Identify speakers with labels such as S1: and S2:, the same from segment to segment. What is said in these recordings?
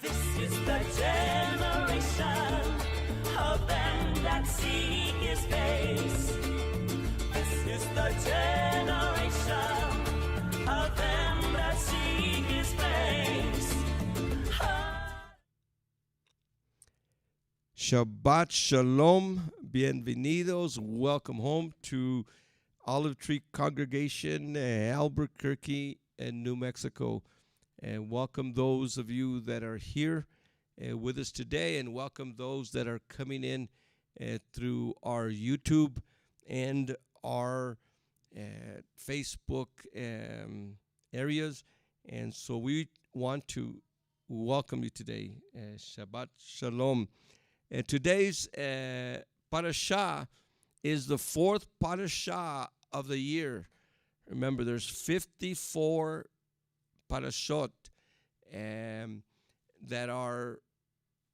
S1: This is the generation of them that seek his face. This is the generation of them that seek his face.
S2: Shabbat Shalom, bienvenidos, welcome home to Olive Tree Congregation, Albuquerque, and New Mexico. And welcome those of you that are here with us today, and welcome those that are coming in through our YouTube and our Facebook areas. And so we want to welcome you today. Shabbat Shalom. And today's parashah is the fourth parashah of the year. Remember, there's 54 parashot that are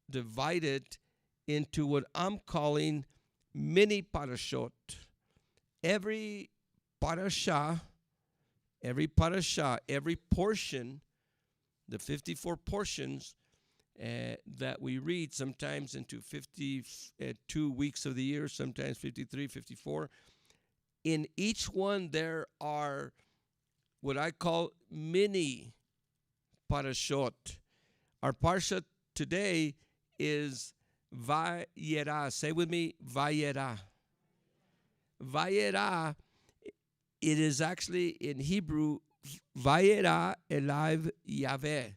S2: divided into what I'm calling mini parashot. Every parashah, every portion, the 54 portions that we read, sometimes into 52 weeks of the year, sometimes 53, 54. In each one, there are what I call mini parashot. Our parsha today is VayeraHe. Say with me, VayeraHe. VayeraHe, it is actually in Hebrew, VayeraHe Eliv Yahweh.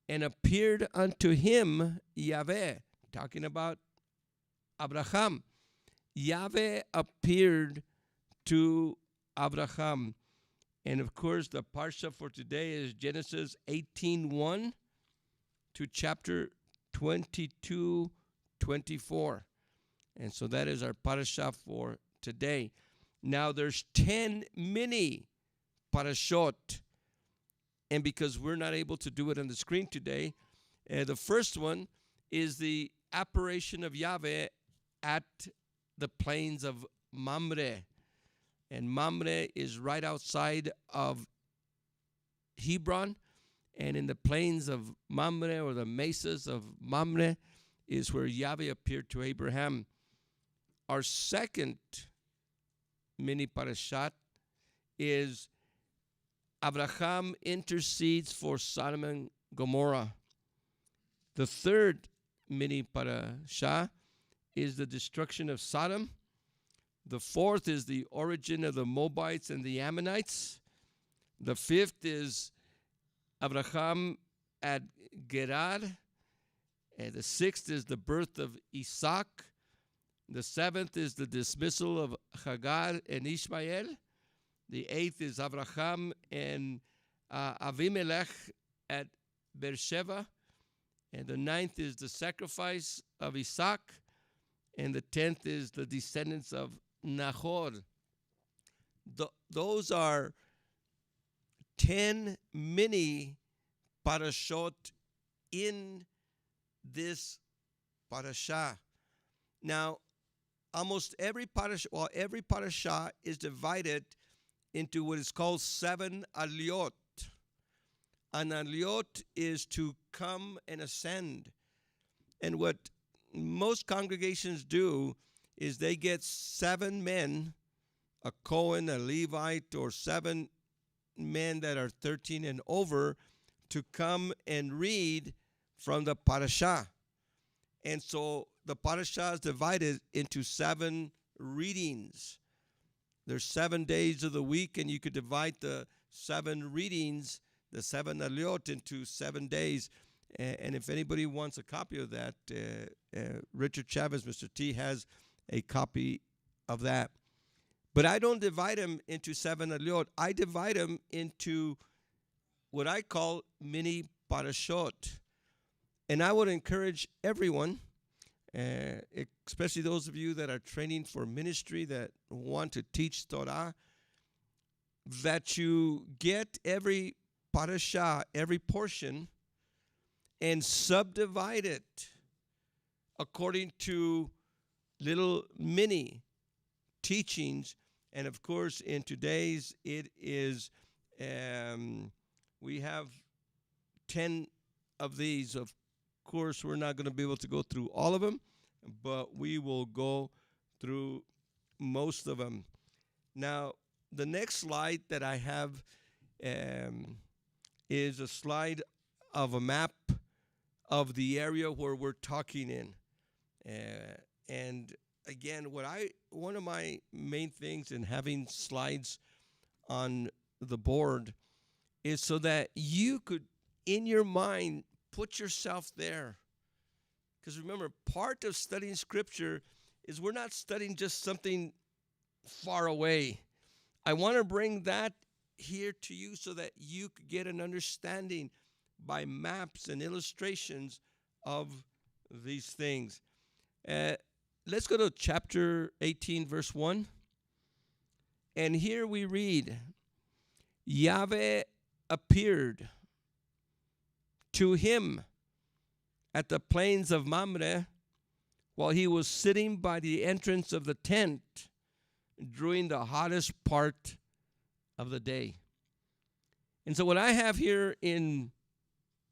S2: And appeared unto him Yahweh. Talking about Abraham. Yahweh appeared to Abraham. And of course, the parsha for today is Genesis 18:1 to chapter 22:24. And so that is our parsha for today. Now there's 10 mini parashot. And because we're not able to do it on the screen today, the first one is the apparition of Yahweh at the plains of Mamre. And Mamre is right outside of Hebron. And in the plains of Mamre, or the mesas of Mamre, is where Yahweh appeared to Abraham. Our second mini parashat is Abraham intercedes for Sodom and Gomorrah. The third mini parashah is the destruction of Sodom. The fourth is the origin of the Moabites and the Ammonites. The fifth is Abraham at Gerar. And the sixth is the birth of Isaac. The seventh is the dismissal of Hagar and Ishmael. The eighth is Abraham and Avimelech at Beersheba. And the ninth is the sacrifice of Isaac. And the 10th is the descendants of Nahor. Those are 10 mini parashot in this parashah. Now, almost every parashah is divided into what is called 7 aliyot. An aliyot is to come and ascend. And what most congregations do is they get 7 men, a Cohen, a Levite, or 7 men that are 13 and over, to come and read from the parashah. And so the parashah is divided into 7 readings. There's 7 days of the week, and you could divide the 7 readings, the 7 aliyot, into 7 days. And if anybody wants a copy of that, Richard Chavez, Mr. T, has a copy of that. But I don't divide them into 7 aliyot. I divide them into what I call mini parashot. And I would encourage everyone, especially those of you that are training for ministry, that want to teach Torah, that you get every parashah, every portion, and subdivide it according to little mini teachings. And of course, in today's, it is, we have 10 of these. Of course, we're not going to be able to go through all of them, but we will go through most of them. Now, the next slide that I have is a slide of a map of the area where we're talking in. And again, one of my main things in having slides on the board is so that you could, in your mind, put yourself there. Because remember, part of studying Scripture is we're not studying just something far away. I want to bring that here to you so that you could get an understanding by maps and illustrations of these things. Let's go to chapter 18, verse 1. And here we read, Yahweh appeared to him at the plains of Mamre while he was sitting by the entrance of the tent during the hottest part of the day. And so what I have here in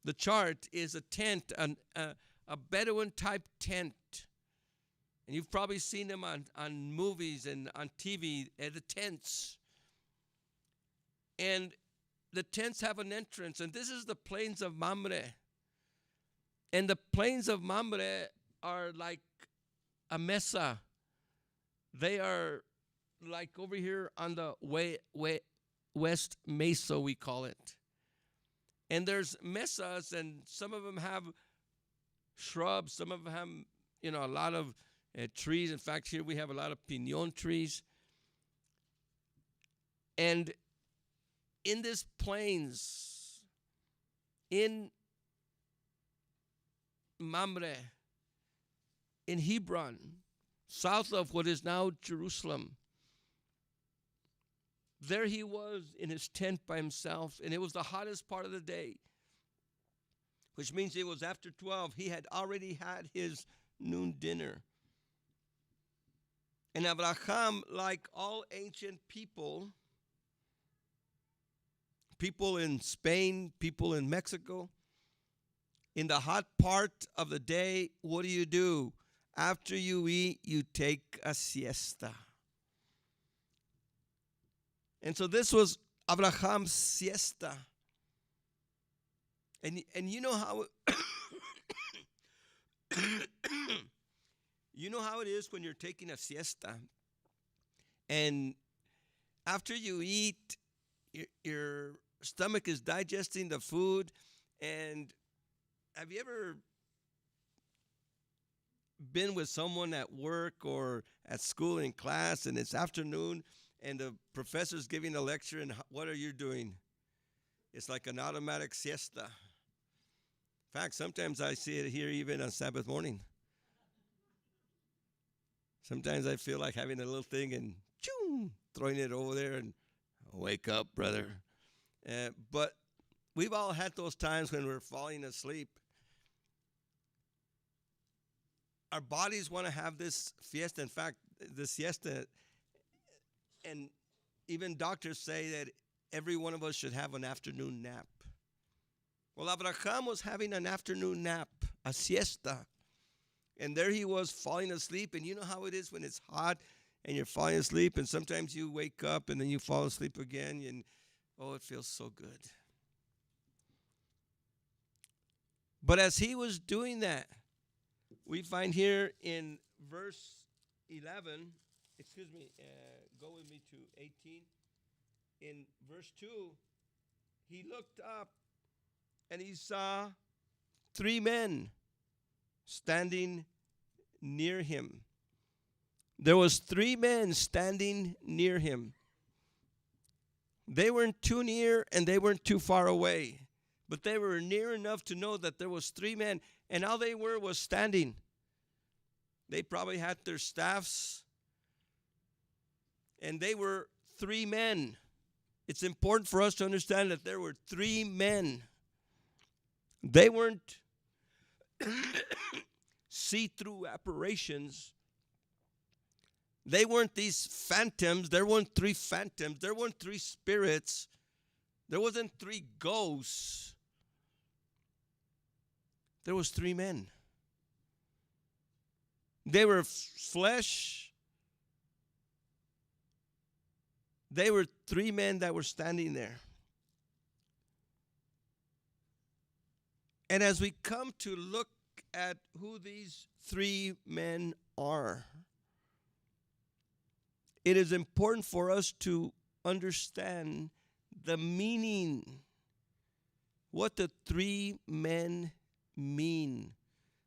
S2: the chart is a tent, a Bedouin type tent. And you've probably seen them on movies and on TV, the tents. And the tents have an entrance, and this is the plains of Mamre. And the plains of Mamre are like a mesa. They are like over here on the West Mesa, we call it. And there's mesas, and some of them have shrubs. Some of them have, a lot of trees. In fact, here we have a lot of pinon trees. And in this plains, in Mamre, in Hebron, south of what is now Jerusalem, there he was in his tent by himself, and it was the hottest part of the day, which means it was after 12. He had already had his noon dinner. And Abraham, like all ancient people in Spain, people in Mexico, in the hot part of the day, what do? After you eat, you take a siesta. And so this was Abraham's siesta. And you know how you know how it is when you're taking a siesta. And after you eat, your stomach is digesting the food. And have you ever been with someone at work or at school in class, and it's afternoon, and the professor's giving a lecture, and what are you doing? It's like an automatic siesta. In fact, sometimes I see it here even on Sabbath morning. Sometimes I feel like having a little thing and throwing it over there and wake up, brother. But we've all had those times when we're falling asleep. Our bodies want to have this fiesta. In fact, the siesta, and even doctors say that every one of us should have an afternoon nap. Well, Abraham was having an afternoon nap, a siesta. And there he was falling asleep. And you know how it is when it's hot and you're falling asleep, and sometimes you wake up and then you fall asleep again. And it feels so good. But as he was doing that, we find here in verse 11, go with me to 18. In verse 2, he looked up and he saw 3 men standing near him. There was 3 men standing near him. They weren't too near and they weren't too far away, but they were near enough to know that there was 3 men, and all they were was standing. They probably had their staffs, and they were 3 men. It's important for us to understand that there were 3 men. They weren't see-through apparitions. They weren't these phantoms. There weren't 3 phantoms. There weren't 3 spirits. There wasn't 3 ghosts. there was three men. They were flesh. They were three men that were standing there. And as we come to look at who these three men are, it is important for us to understand the meaning, what the three men mean,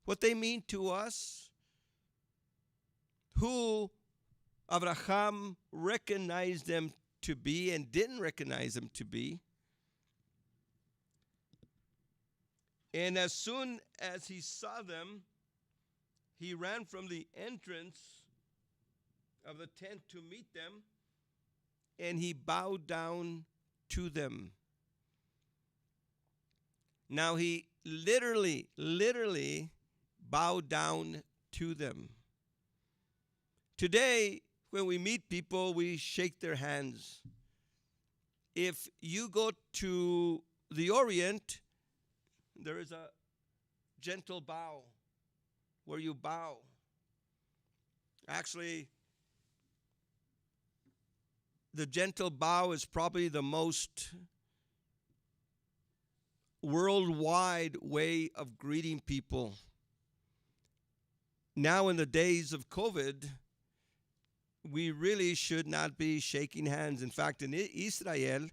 S2: what they mean to us, who Abraham recognized them to be and didn't recognize them to be. And as soon as he saw them, he ran from the entrance of the tent to meet them, and he bowed down to them. Now he literally bowed down to them. Today, when we meet people, we shake their hands. If you go to the Orient, there is a gentle bow where you bow. Actually, the gentle bow is probably the most worldwide way of greeting people. Now, in the days of COVID, we really should not be shaking hands. In fact, in Israel,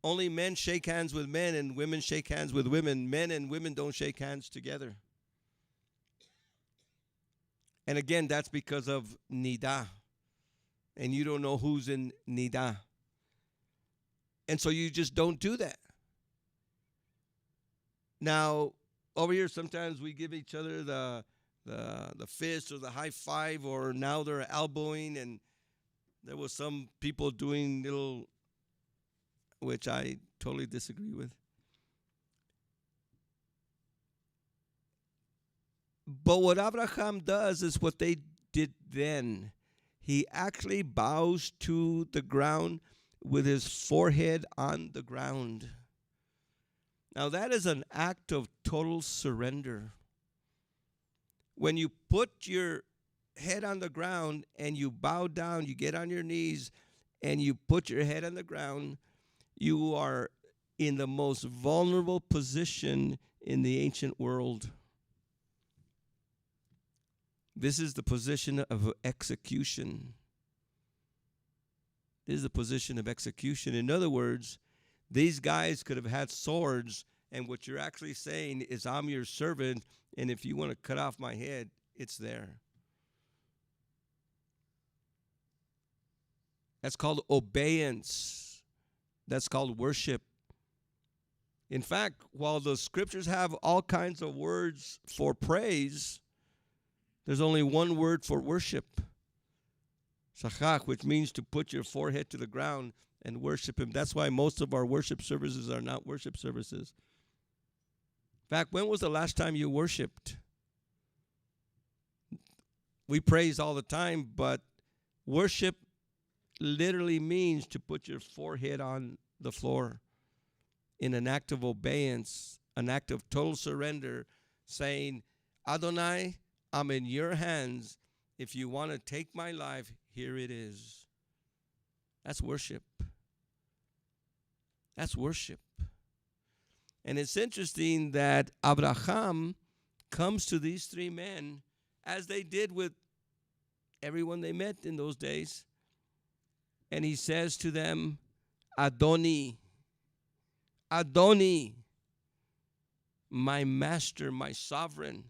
S2: only men shake hands with men and women shake hands with women. Men and women don't shake hands together. And again, that's because of Nida. And you don't know who's in Nida. And so you just don't do that. Now, over here, sometimes we give each other the fist or the high five, or now they're elbowing, and there was some people doing little, which I totally disagree with. But what Abraham does is what they did then. He actually bows to the ground with his forehead on the ground. Now that is an act of total surrender. When you put your head on the ground and you bow down, you get on your knees and you put your head on the ground, you are in the most vulnerable position in the ancient world. This is the position of execution. This is the position of execution. In other words, these guys could have had swords, and what you're actually saying is, I'm your servant, and if you want to cut off my head, it's there. That's called obedience. That's called worship. In fact, while the scriptures have all kinds of words for praise, there's only one word for worship. Shachach, which means to put your forehead to the ground and worship him. That's why most of our worship services are not worship services. In fact, when was the last time you worshiped? We praise all the time, but worship literally means to put your forehead on the floor in an act of obedience, an act of total surrender, saying, Adonai, I'm in your hands. If you want to take my life, here it is. That's worship. That's worship. And it's interesting that Abraham comes to these three men, as they did with everyone they met in those days, and he says to them, Adoni, Adoni, my master, my sovereign.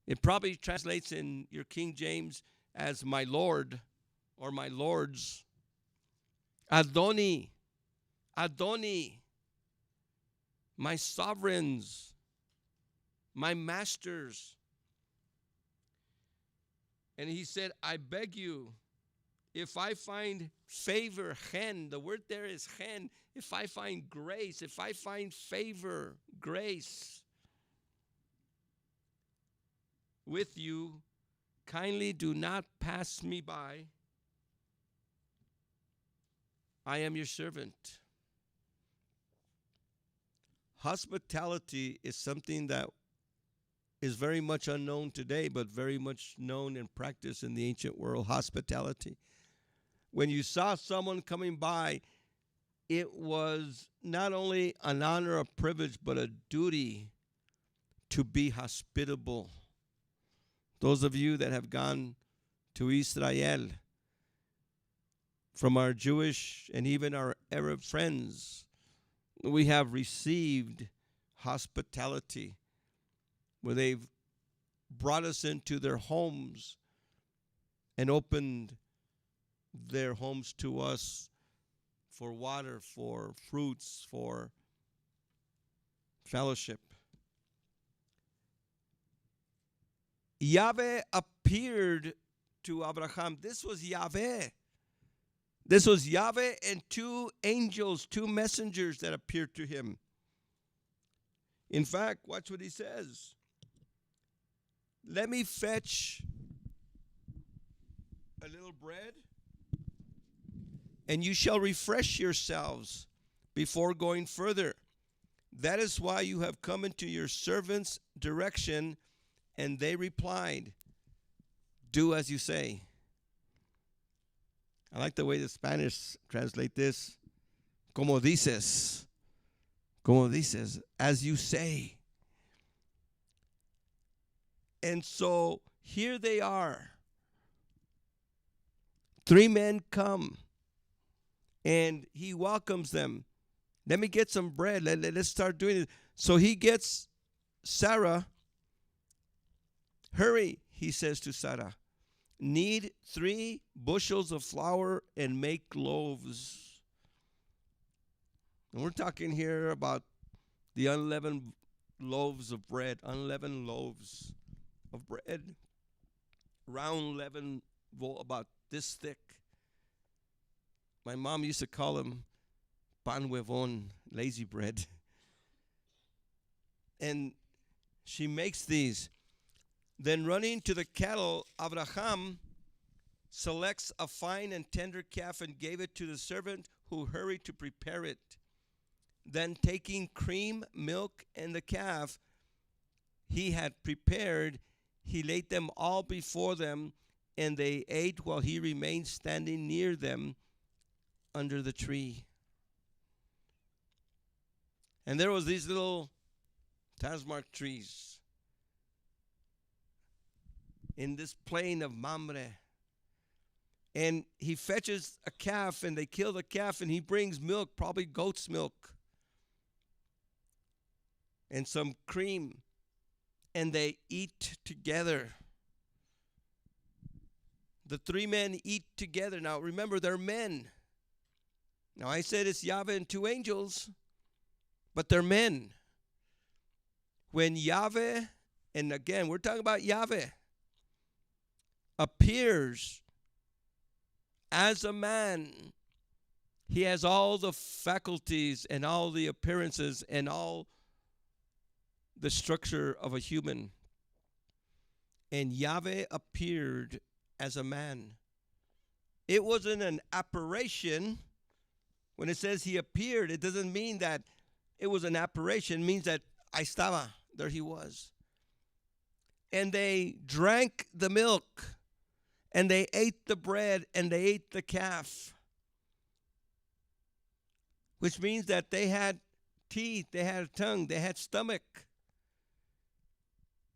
S2: It probably translates in your King James as my Lord or my lords. Adoni, Adoni, my sovereigns, my masters. And he said, I beg you, if I find favor, chen, the word there is chen, if I find grace, if I find favor, grace with you, kindly do not pass me by. I am your servant. Hospitality is something that is very much unknown today, but very much known and practiced in the ancient world. Hospitality. When you saw someone coming by, it was not only an honor, a privilege, but a duty to be hospitable. Those of you that have gone to Israel, from our Jewish and even our Arab friends, we have received hospitality where they've brought us into their homes and opened their homes to us for water, for fruits, for fellowship. Yahweh appeared to Abraham. This was Yahweh. This was Yahweh and two angels, two messengers that appeared to him. In fact, watch what he says. Let me fetch a little bread, and you shall refresh yourselves before going further. That is why you have come into your servant's direction. And they replied, do as you say. I like the way the Spanish translate this. Como dices. Como dices. As you say. And so here they are. Three men come. And he welcomes them. Let me get some bread. Let's start doing it. So he gets Sarah. Hurry, he says to Sarah. Knead 3 bushels of flour and make loaves. And we're talking here about the unleavened loaves of bread. Unleavened loaves of bread. Round leaven, about this thick. My mom used to call them pan huevon, lazy bread. And she makes these. Then running to the cattle, Abraham selects a fine and tender calf and gave it to the servant who hurried to prepare it. Then taking cream, milk, and the calf he had prepared, he laid them all before them, and they ate while he remained standing near them under the tree. And there was these little Tasmark trees in this plain of Mamre. And he fetches a calf, and they kill the calf, and he brings milk, probably goat's milk, and some cream, and they eat together. The 3 men eat together. Now, remember, they're men. Now, I said it's Yahweh and 2 angels, but they're men. When Yahweh, and again, we're talking about Yahweh, appears as a man, he has all the faculties and all the appearances and all the structure of a human. And Yahweh appeared as a man. It wasn't an apparition. When it says he appeared, it doesn't mean that it was an apparition. It means that ahí estaba, there he was. And they drank the milk. And they ate the bread, and they ate the calf. Which means that they had teeth, they had a tongue, they had stomach.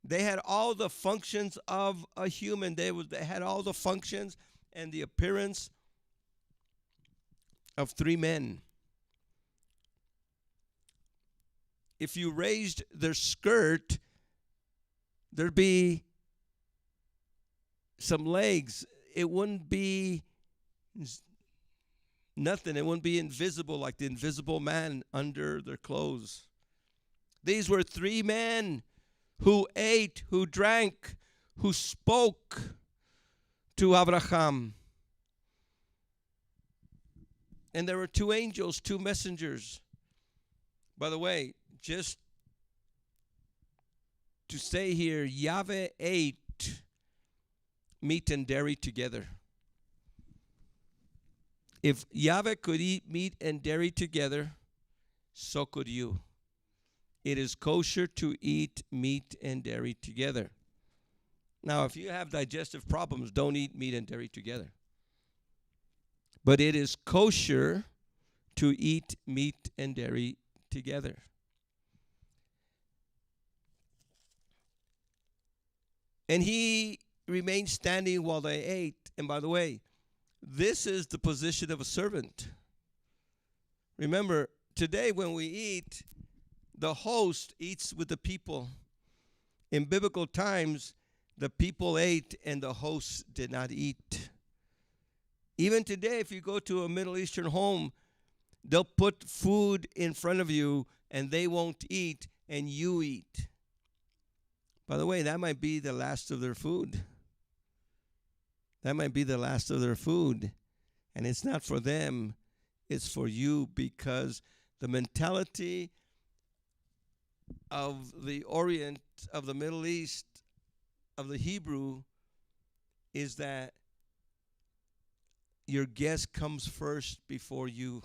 S2: They had all the functions of a human. They had all the functions and the appearance of 3 men. If you raised their skirt, there'd be some legs. It wouldn't be nothing. It wouldn't be invisible like the invisible man under their clothes. These were 3 men who ate, who drank, who spoke to Abraham. And there were 2 angels, 2 messengers. By the way, just to say here, Yahweh ate meat and dairy together. If Yahweh could eat meat and dairy together, so could you. it is kosher to eat meat and dairy together. Now, if you have digestive problems, don't eat meat and dairy together. But it is kosher to eat meat and dairy together. And he remained standing while they ate. And by the way, this is the position of a servant. Remember, today when we eat, the host eats with the people. In biblical times, the people ate and the host did not eat. Even today, if you go to a Middle Eastern home, they'll put food in front of you and they won't eat and you eat. By the way, that might be the last of their food. That might be the last of their food. And it's not for them, it's for you, because the mentality of the Orient, of the Middle East, of the Hebrew, is that your guest comes first before you.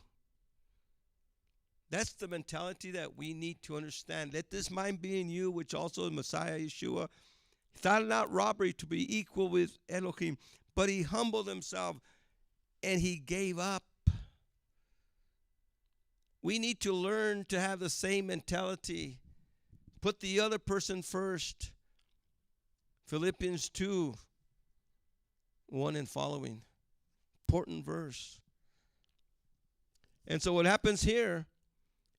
S2: That's the mentality that we need to understand. Let this mind be in you, which also in Messiah Yeshua thought it not robbery to be equal with Elohim, but he humbled himself and he gave up. We need to learn to have the same mentality. Put the other person first. Philippians 2, 1 and following. Important verse. And so what happens here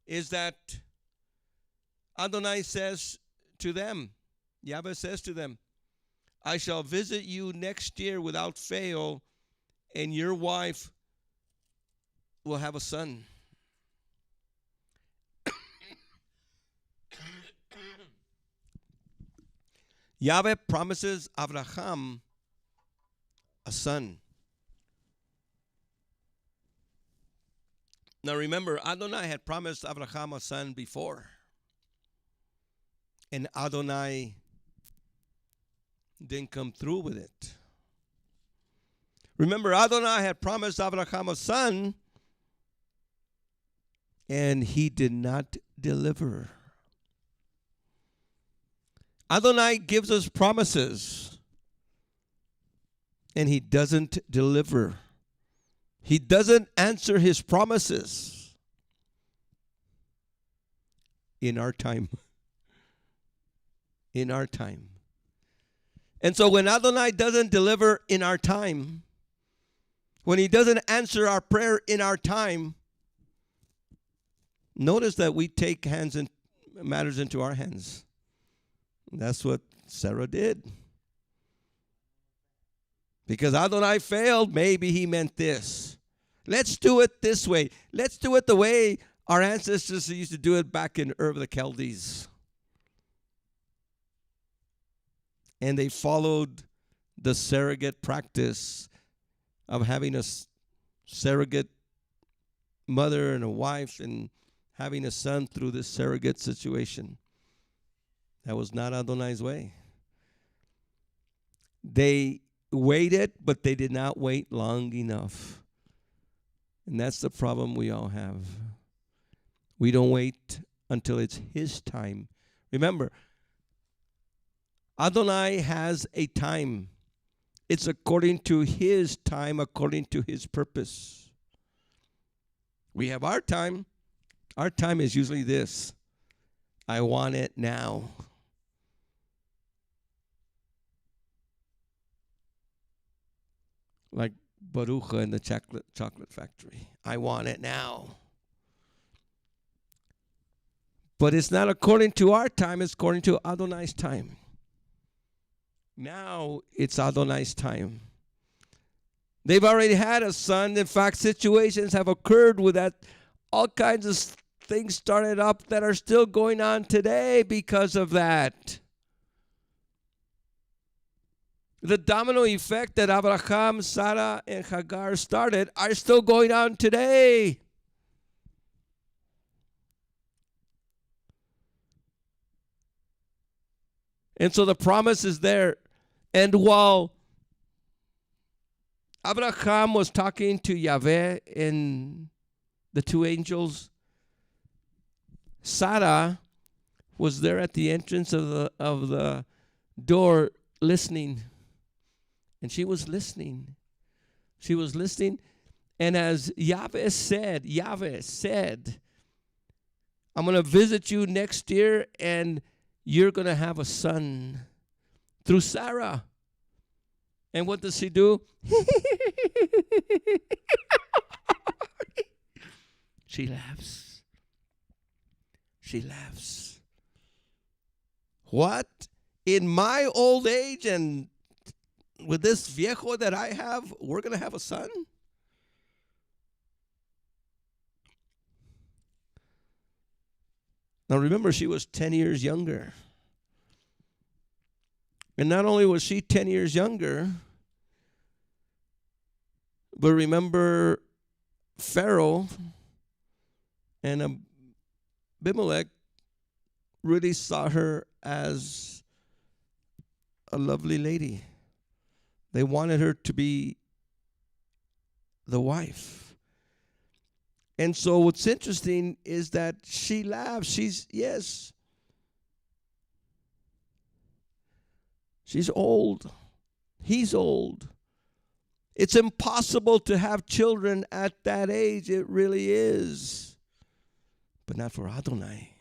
S2: is that Adonai says to them, Yahweh says to them, I shall visit you next year without fail, and your wife will have a son. Yahweh promises Abraham a son. Now remember, Adonai had promised Abraham a son before. And Adonai didn't come through with it. Remember, Adonai had promised Abraham a son, and he did not deliver. Adonai gives us promises, and he doesn't deliver. He doesn't answer his promises in our time. In our time. And so when Adonai doesn't deliver in our time, when he doesn't answer our prayer in our time, notice that we take matters into our hands. That's what Sarah did. Because Adonai failed, maybe he meant this. Let's do it this way. Let's do it the way our ancestors used to do it back in Ur of the Chaldees. And they followed the surrogate practice of having a surrogate mother and a wife and having a son through this surrogate situation. That was not Adonai's way. They waited, but they did not wait long enough. And that's the problem we all have. We don't wait until it's his time. Remember, Adonai has a time. It's according to his time, according to his purpose. We have our time. Our time is usually this. I want it now. Like Baruch in the chocolate factory. I want it now. But it's not according to our time, it's according to Adonai's time. Now it's Adonai's time. They've already had a son. In fact, situations have occurred with that. All kinds of things started up that are still going on today because of that. The domino effect that Abraham, Sarah, and Hagar started are still going on today. And so the promise is there. And while Abraham was talking to Yahweh and the two angels, Sarah was there at the entrance of the door listening. And she was listening. She was listening. And as Yahweh said, I'm going to visit you next year and you're going to have a son through Sarah. And what does she do? She laughs. She laughs. What? In my old age and with this viejo that I have, we're going to have a son? Now remember, she was 10 years younger. And not only was she 10 years younger, but remember Pharaoh and Abimelech really saw her as a lovely lady. They wanted her to be the wife. And so what's interesting is that she laughs. She's old. He's old. It's impossible to have children at that age. It really is. But not for Adonai.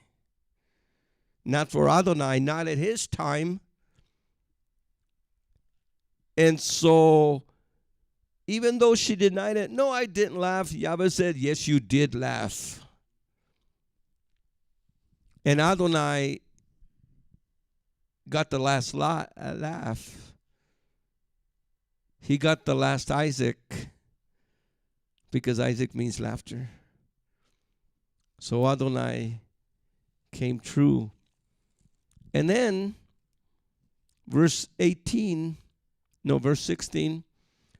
S2: Not for Adonai, not at his time. And so, even though she denied it, no, I didn't laugh. Yahweh said, yes, you did laugh. And Adonai got the last laugh. He got the last Isaac, because Isaac means laughter. So Adonai came true. And then, verse 16,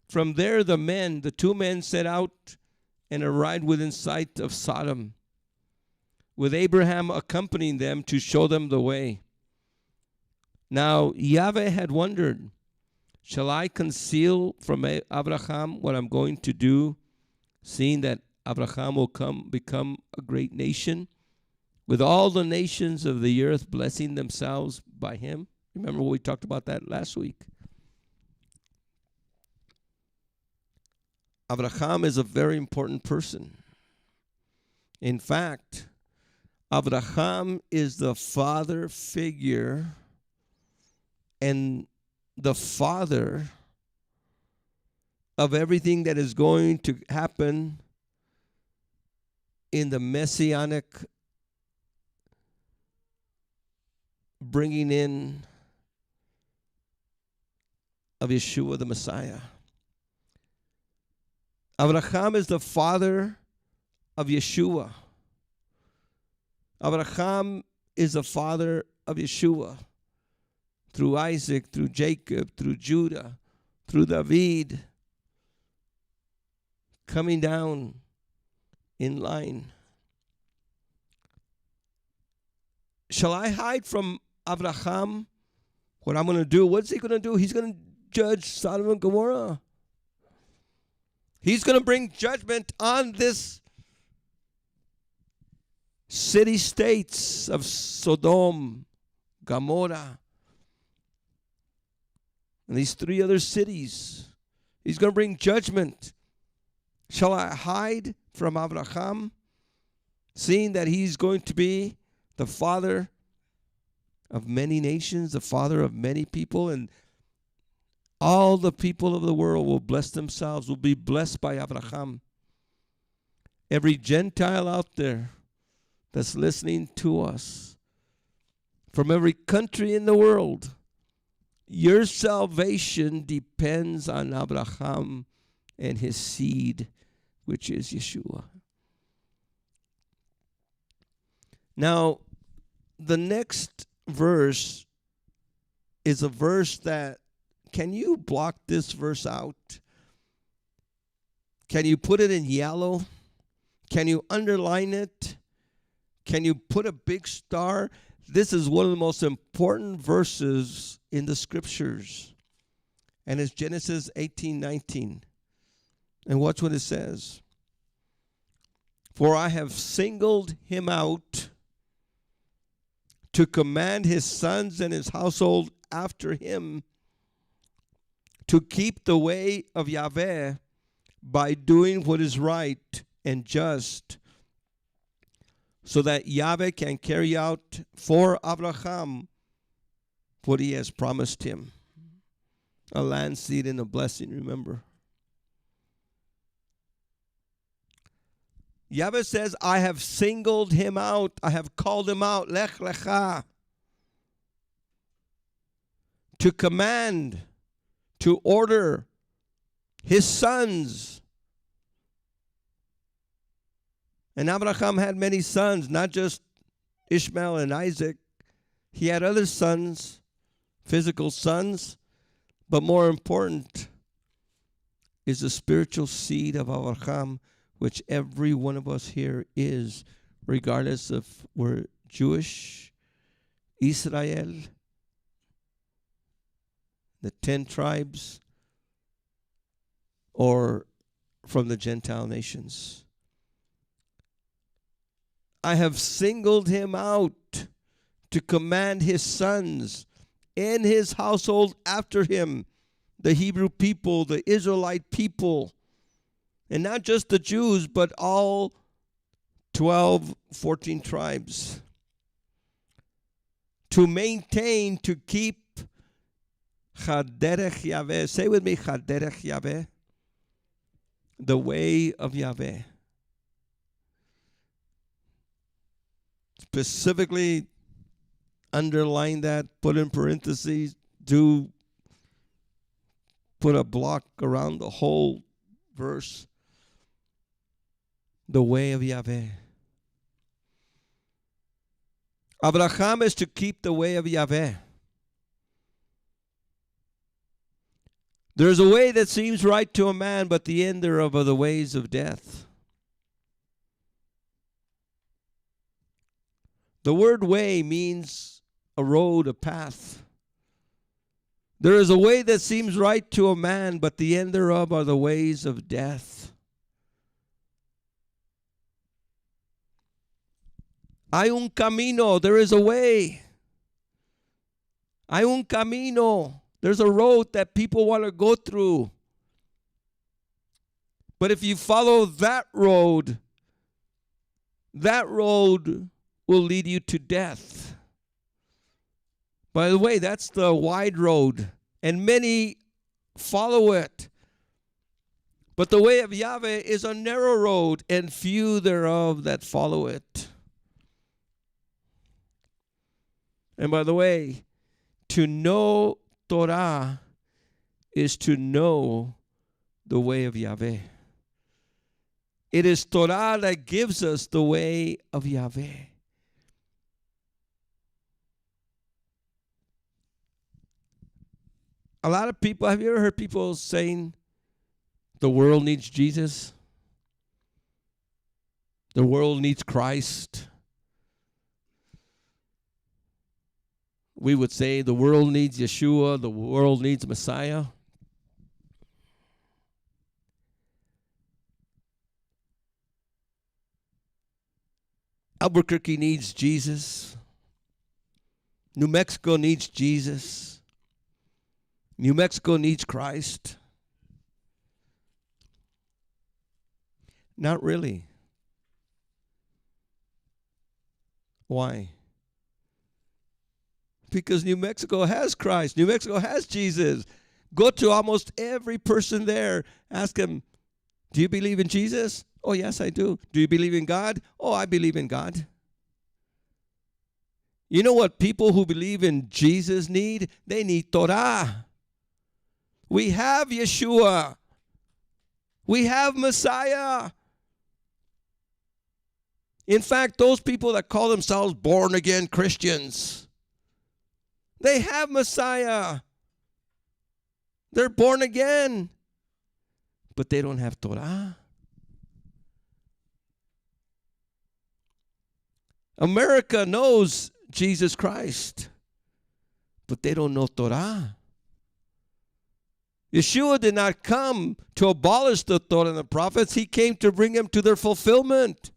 S2: from there the two men set out and arrived within sight of Sodom, with Abraham accompanying them to show them the way. Now Yahweh had wondered, shall I conceal from Abraham what I'm going to do, seeing that Abraham will become a great nation, with all the nations of the earth blessing themselves by him? Remember we talked about that last week. Abraham is a very important person. In fact, Abraham is the father figure and the father of everything that is going to happen in the messianic bringing in of Yeshua the Messiah. Abraham is the father of Yeshua. Abraham is the father of Yeshua. Through Isaac, through Jacob, through Judah, through David, coming down in line. Shall I hide from Abraham what I'm going to do? What's he going to do? He's going to judge Sodom and Gomorrah. He's going to bring judgment on this city-states of Sodom, Gomorrah, and these three other cities. He's going to bring judgment. Shall I hide from Abraham, seeing that he's going to be the father of many nations, the father of many people, and all the people of the world will bless themselves, will be blessed by Abraham. Every Gentile out there that's listening to us, from every country in the world, your salvation depends on Abraham and his seed, which is Yeshua. Now, the next verse is a verse that, can you block this verse out? Can you put it in yellow? Can you underline it? Can you put a big star? This is one of the most important verses in the scriptures. And it's Genesis 18:19. And watch what it says. For I have singled him out to command his sons and his household after him to keep the way of Yahweh by doing what is right and just, so that Yahweh can carry out for Abraham what he has promised him. A land seed and a blessing, remember. Yahweh says, I have singled him out. I have called him out, Lech Lecha, to command, to order his sons. And Abraham had many sons, not just Ishmael and Isaac. He had other sons, physical sons, but more important is the spiritual seed of Abraham, which every one of us here is, regardless of we're Jewish, Israel, the 10 tribes, or from the Gentile nations. I have singled him out to command his sons and his household after him, the Hebrew people, the Israelite people, and not just the Jews, but all 14 tribes, to maintain, to keep Chaderech Yahweh. Say with me, Chaderech Yahweh, the way of Yahweh. Specifically underline that, put in parentheses, do put a block around the whole verse. The way of Yahweh. Abraham is to keep the way of Yahweh. There is a way that seems right to a man, but the end thereof are the ways of death. The word way means a road, a path. There is a way that seems right to a man, but the end thereof are the ways of death. Hay un camino, there is a way. Hay un camino, there's a road that people want to go through. But if you follow that road will lead you to death. By the way, that's the wide road, and many follow it. But the way of Yahweh is a narrow road, and few thereof that follow it. And by the way, to know Torah is to know the way of Yahweh. It is Torah that gives us the way of Yahweh. A lot of people, have you ever heard people saying the world needs Jesus? The world needs Christ. We would say the world needs Yeshua, the world needs Messiah. Albuquerque needs Jesus. New Mexico needs Jesus. New Mexico needs Christ. Not really. Why? Because New Mexico has Christ. New Mexico has Jesus. Go to almost every person there. Ask them, do you believe in Jesus? Oh, yes, I do. Do you believe in God? Oh, I believe in God. You know what people who believe in Jesus need? They need Torah. We have Yeshua. We have Messiah. In fact, those people that call themselves born-again Christians, they have Messiah. They're born again. But they don't have Torah. America knows Jesus Christ, but they don't know Torah. Yeshua did not come to abolish the Torah and the prophets. He came to bring them to their fulfillment.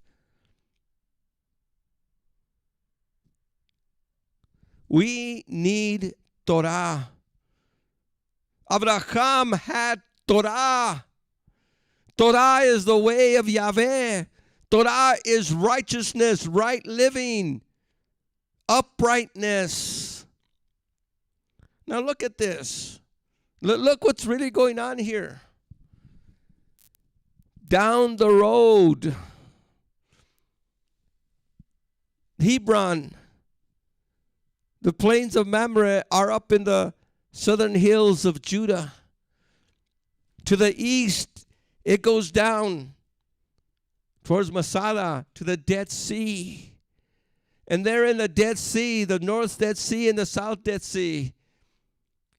S2: We need Torah. Abraham had Torah. Torah is the way of Yahweh. Torah is righteousness, right living, uprightness. Now look at this. Look what's really going on here. Down the road, Hebron, the plains of Mamre are up in the southern hills of Judah. To the east, it goes down towards Masada to the Dead Sea. And there in the Dead Sea, the North Dead Sea and the South Dead Sea,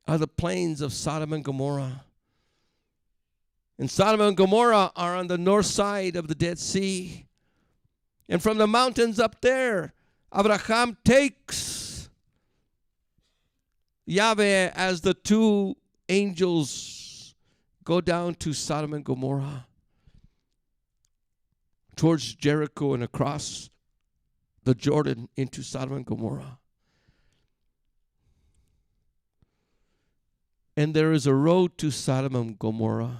S2: are the plains of Sodom and Gomorrah. And Sodom and Gomorrah are on the north side of the Dead Sea. And from the mountains up there, Abraham takes Yahweh as the two angels go down to Sodom and Gomorrah, towards Jericho and across the Jordan into Sodom and Gomorrah. And there is a road to Sodom and Gomorrah.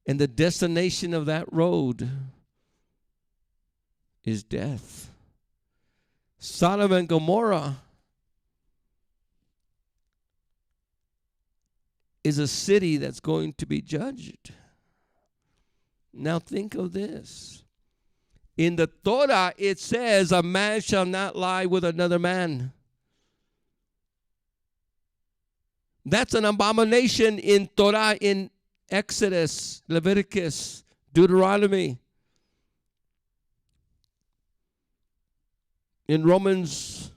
S2: And the destination of that road is death. Sodom and Gomorrah is a city that's going to be judged. Now think of this. In the Torah, it says, a man shall not lie with another man. That's an abomination in Torah, in Exodus, Leviticus, Deuteronomy. In Romans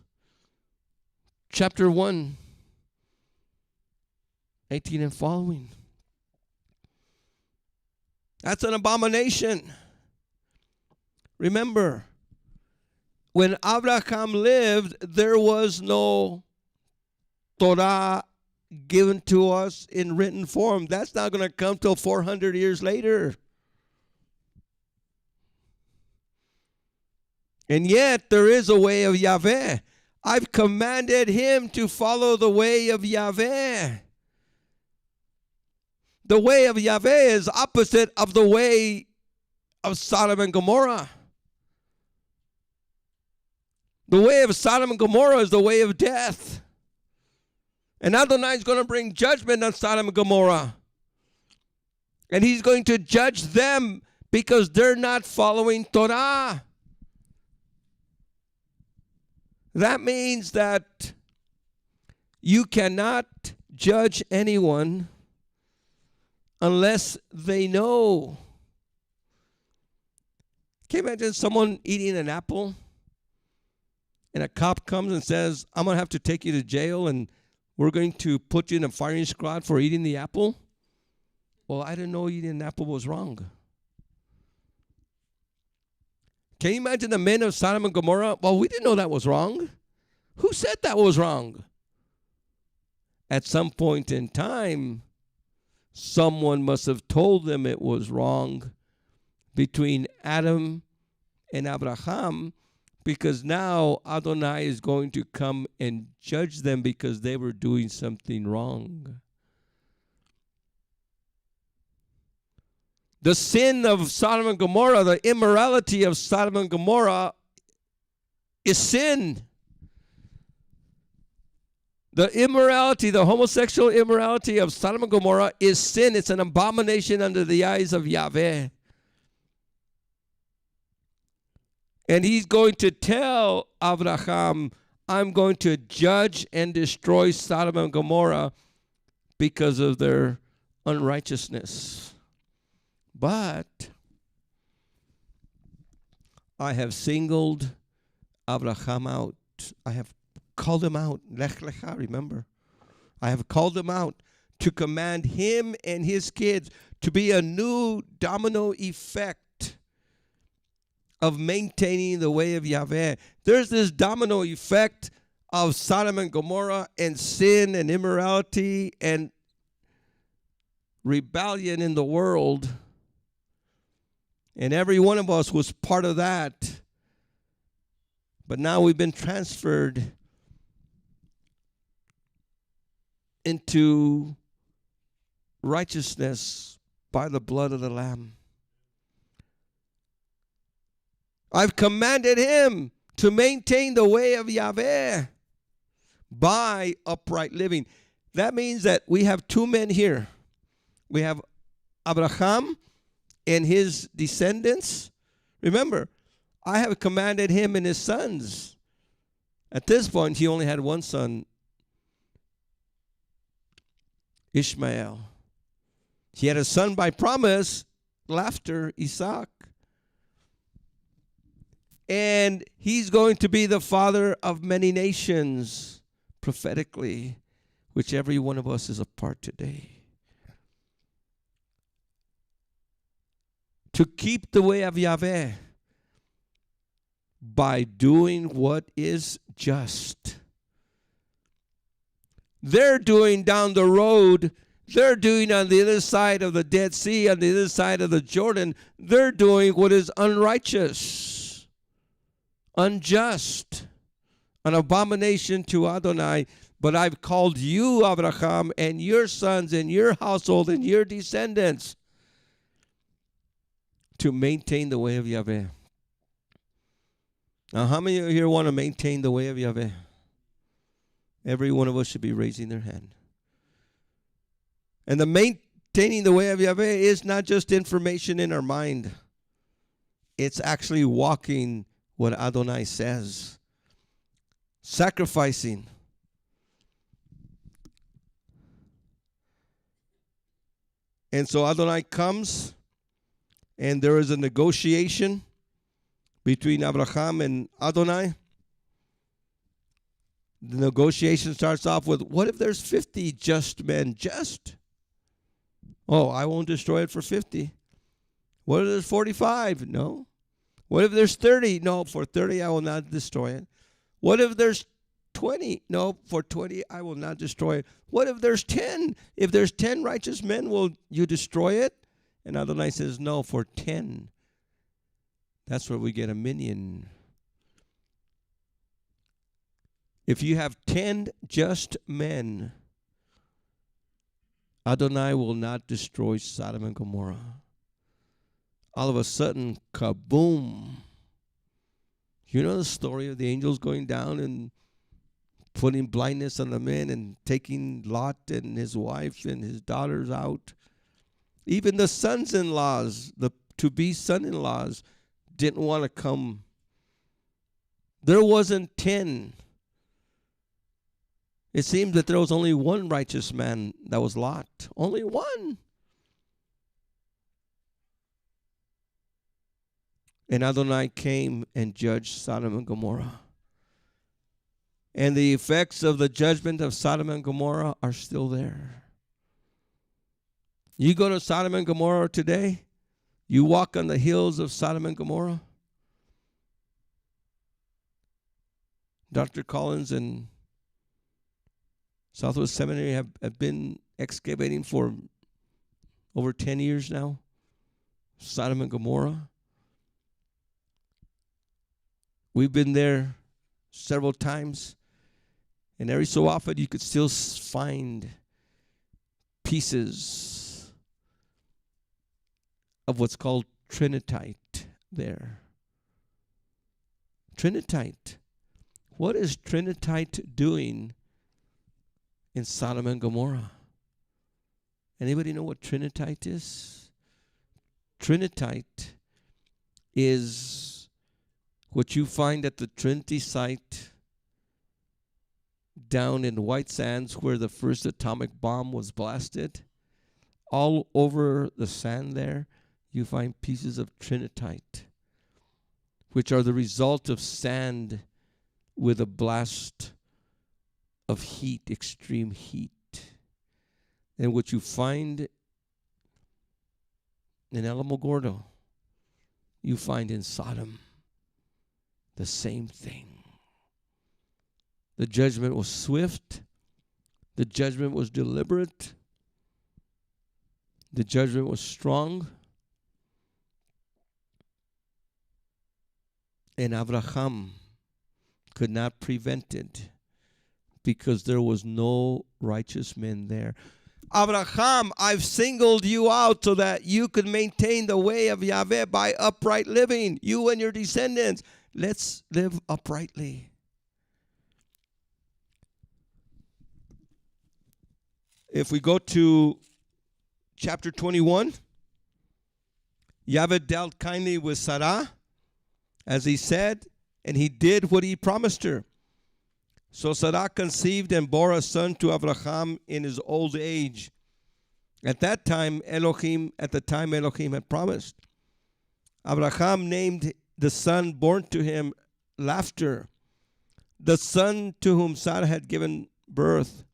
S2: chapter 1, 18 and following. That's an abomination. Remember, when Abraham lived, there was no Torah given to us in written form. That's not going to come till 400 years later. And yet, there is a way of Yahweh. I've commanded him to follow the way of Yahweh. The way of Yahweh is opposite of the way of Sodom and Gomorrah. The way of Sodom and Gomorrah is the way of death. And Adonai is going to bring judgment on Sodom and Gomorrah. And he's going to judge them because they're not following Torah. That means that you cannot judge anyone unless they know. Can you imagine someone eating an apple and a cop comes and says, I'm going to have to take you to jail and we're going to put you in a firing squad for eating the apple? Well, I didn't know eating an apple was wrong. Can you imagine the men of Sodom and Gomorrah? Well, we didn't know that was wrong. Who said that was wrong? At some point in time, someone must have told them it was wrong between Adam and Abraham, because now Adonai is going to come and judge them because they were doing something wrong. The sin of Sodom and Gomorrah, the immorality of Sodom and Gomorrah is sin. The immorality, the homosexual immorality of Sodom and Gomorrah is sin. It's an abomination under the eyes of Yahweh. And he's going to tell Abraham, I'm going to judge and destroy Sodom and Gomorrah because of their unrighteousness. But I have singled Abraham out. I have called him out. Lech lecha, remember. I have called him out to command him and his kids to be a new domino effect of maintaining the way of Yahweh. There's this domino effect of Sodom and Gomorrah and sin and immorality and rebellion in the world. And every one of us was part of that. But now we've been transferred into righteousness by the blood of the Lamb. I've commanded him to maintain the way of Yahweh by upright living. That means that we have two men here. We have Abraham and his descendants. Remember, I have commanded him and his sons. At this point, he only had one son, Ishmael. He had a son by promise, laughter, Isaac. And he's going to be the father of many nations, prophetically, which every one of us is a part today. To keep the way of Yahweh by doing what is just. They're doing down the road, they're doing on the other side of the Dead Sea, on the other side of the Jordan, they're doing what is unrighteous, unjust, an abomination to Adonai. But I've called you, Abraham, and your sons, and your household, and your descendants to maintain the way of Yahweh. Now, how many of you here want to maintain the way of Yahweh? Every one of us should be raising their hand. And the maintaining the way of Yahweh is not just information in our mind. It's actually walking what Adonai says. Sacrificing. And so Adonai comes, and there is a negotiation between Abraham and Adonai. The negotiation starts off with, what if there's 50 just men? Just? Oh, I won't destroy it for 50. What if there's 45? No. What if there's 30? No, for 30 I will not destroy it. What if there's 20? No, for 20 I will not destroy it. What if there's 10? If there's 10 righteous men, will you destroy it? And Adonai says, no, for 10. That's where we get a minion. If you have 10 just men, Adonai will not destroy Sodom and Gomorrah. All of a sudden, kaboom. You know the story of the angels going down and putting blindness on the men and taking Lot and his wife and his daughters out. Even the sons-in-laws, the to-be son-in-laws, didn't want to come. There wasn't 10. It seems that there was only one righteous man, that was Lot. Only one. And Adonai came and judged Sodom and Gomorrah. And the effects of the judgment of Sodom and Gomorrah are still there. You go to Sodom and Gomorrah today, you walk on the hills of Sodom and Gomorrah. Dr. Collins and Southwest Seminary have been excavating for over 10 years now. Sodom and Gomorrah. We've been there several times. And every so often you could still find pieces of what's called Trinitite there. Trinitite. What is Trinitite doing in Sodom and Gomorrah? Anybody know what Trinitite is? Trinitite is what you find at the Trinity site down in White Sands where the first atomic bomb was blasted. All over the sand there, you find pieces of Trinitite, which are the result of sand with a blast of heat, extreme heat. And what you find in Alamogordo, you find in Sodom the same thing. The judgment was swift. The judgment was deliberate. The judgment was strong. And Abraham could not prevent it because there was no righteous men there. Abraham, I've singled you out so that you could maintain the way of Yahweh by upright living. You and your descendants, let's live uprightly. If we go to chapter 21, Yahweh dealt kindly with Sarah, as he said, and he did what he promised her. So Sarah conceived and bore a son to Abraham in his old age. At the time Elohim had promised. Abraham named the son born to him Laughter, the son to whom Sarah had given birth.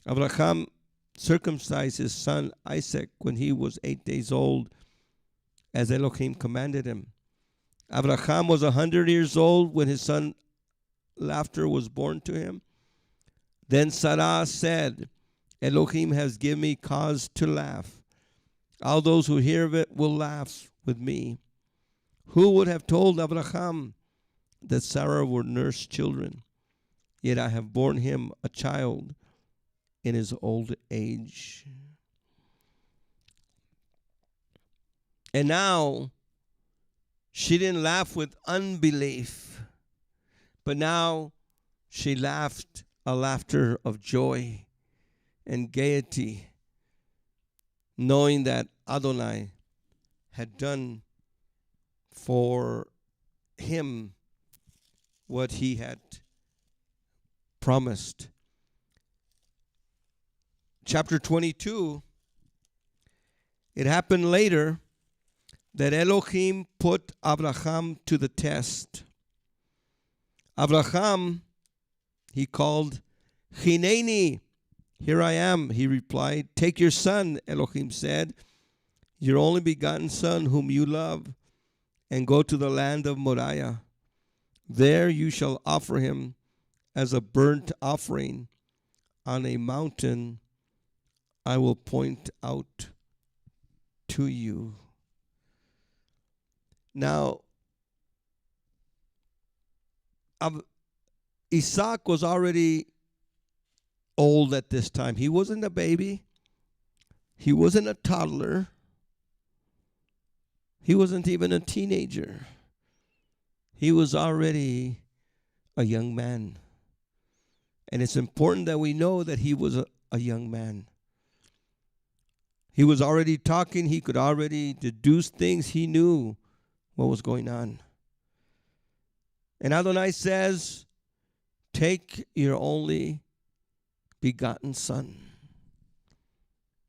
S2: Abraham circumcised his son Isaac when he was 8 days old, as Elohim commanded him. Abraham was 100 years old when his son Laughter was born to him. Then Sarah said, Elohim has given me cause to laugh. All those who hear of it will laugh with me. Who would have told Abraham that Sarah would nurse children? Yet I have borne him a child in his old age. And now, she didn't laugh with unbelief, but now she laughed a laughter of joy and gaiety, knowing that Adonai had done for him what he had promised. Chapter 22, it happened later that Elohim put Abraham to the test. Abraham, he called, Hineni, here I am, he replied. Take your son, Elohim said, your only begotten son whom you love, and go to the land of Moriah. There you shall offer him as a burnt offering on a mountain I will point out to you. Now, Isaac was already old at this time. He wasn't a baby. He wasn't a toddler. He wasn't even a teenager. He was already a young man. And it's important that we know that he was a young man. He was already talking. He could already deduce things. He knew what was going on. And Adonai says, take your only begotten son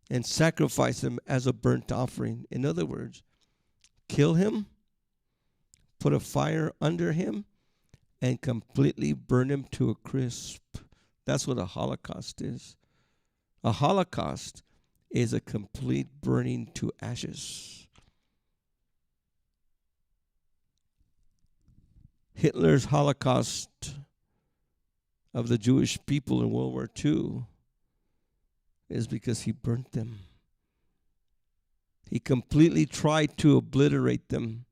S2: and sacrifice him as a burnt offering. In other words, kill him, put a fire under him, and completely burn him to a crisp. That's what a Holocaust is. A Holocaust is a complete burning to ashes. Hitler's Holocaust of the Jewish people in World War II is because he burnt them. He completely tried to obliterate them,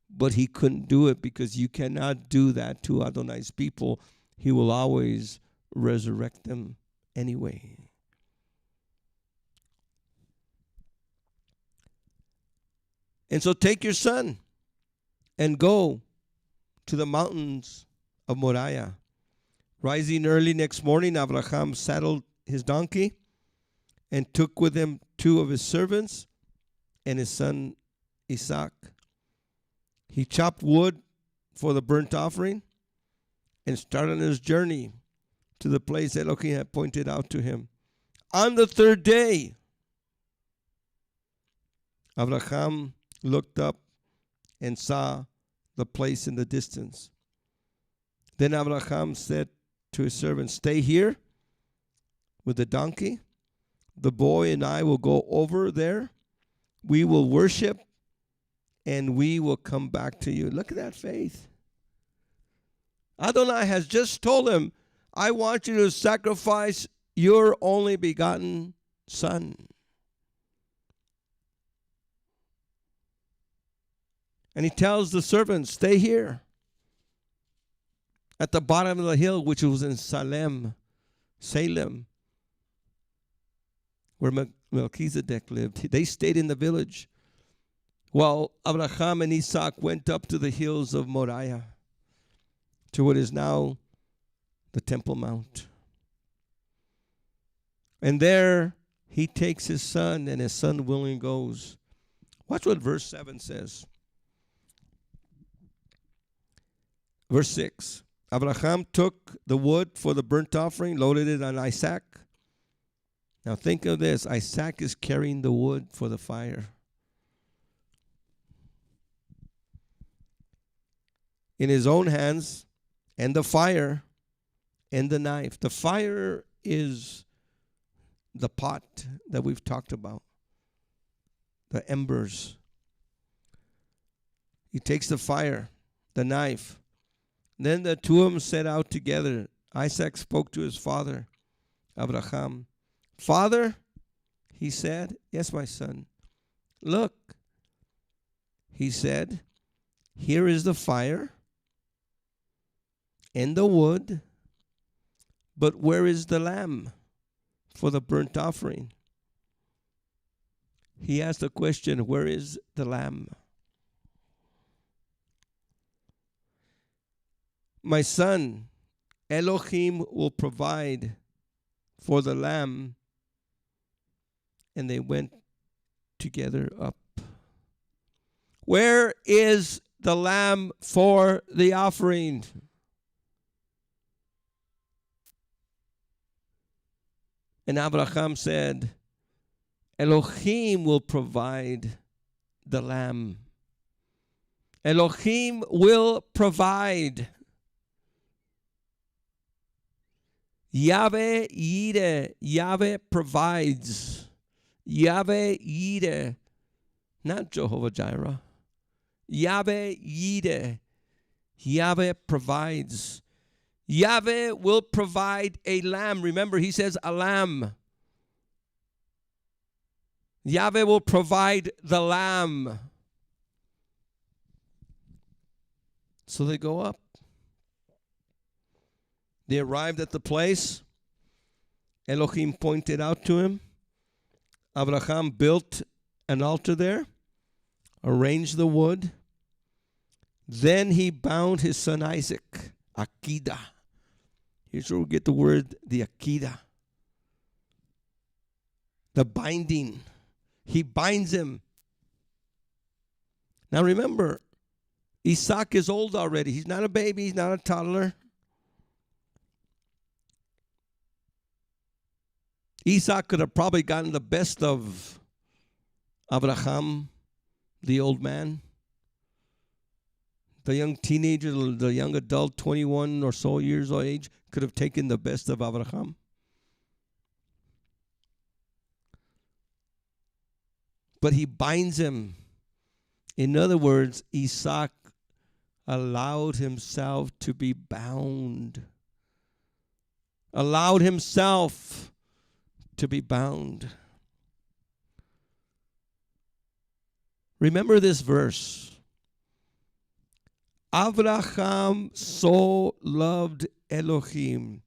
S2: but he couldn't do it because you cannot do that to Adonai's people. He will always resurrect them anyway. And so take your son and go to the mountains of Moriah. Rising early next morning, Abraham saddled his donkey and took with him 2 of his servants and his son Isaac. He chopped wood for the burnt offering and started on his journey to the place Elohim had pointed out to him. On the 3rd day, Abraham looked up and saw the place in the distance. Then Abraham said to his servant, stay here with the donkey. The boy and I will go over there. We will worship and we will come back to you. Look at that faith. Adonai has just told him, I want you to sacrifice your only begotten son. And he tells the servants, stay here. at the bottom of the hill, which was in Salem, where Melchizedek lived. They stayed in the village, while Abraham and Isaac went up to the hills of Moriah, to what is now the Temple Mount. And there he takes his son, and his son willingly goes. Watch what verse 7 says. Verse 6. Abraham took the wood for the burnt offering, loaded it on Isaac. Now think of this. Isaac is carrying the wood for the fire. In his own hands, and the fire and the knife. The fire is the pot that we've talked about, the embers. He takes the fire, the knife. Then the two of them set out together. Isaac spoke to his father, Abraham. Father, he said, yes, my son. Look, he said, here is the fire and the wood, but where is the lamb for the burnt offering? He asked the question, where is the lamb? My son, Elohim will provide for the lamb. And they went together up. Where is the lamb for the offering? And Abraham said, Elohim will provide the lamb. Elohim will provide. Yahweh Yireh, Yahweh provides. Yahweh Yireh, not Jehovah Jireh. Yahweh Yireh, Yahweh provides. Yahweh will provide a lamb. Remember, he says a lamb. Yahweh will provide the lamb. So they go up. They arrived at the place. Elohim pointed out to him. Abraham built an altar there, arranged the wood. Then he bound his son Isaac, Akedah. Here's where we get the word, the Akedah. The binding. He binds him. Now remember, Isaac is old already. He's not a baby. He's not a toddler. Isaac could have probably gotten the best of Abraham, the old man. The young teenager, the young adult, 21 or so years of age, could have taken the best of Abraham. But he binds him. In other words, Isaac allowed himself to be bound. Allowed himself to be bound. Remember this verse. Abraham so loved Elohim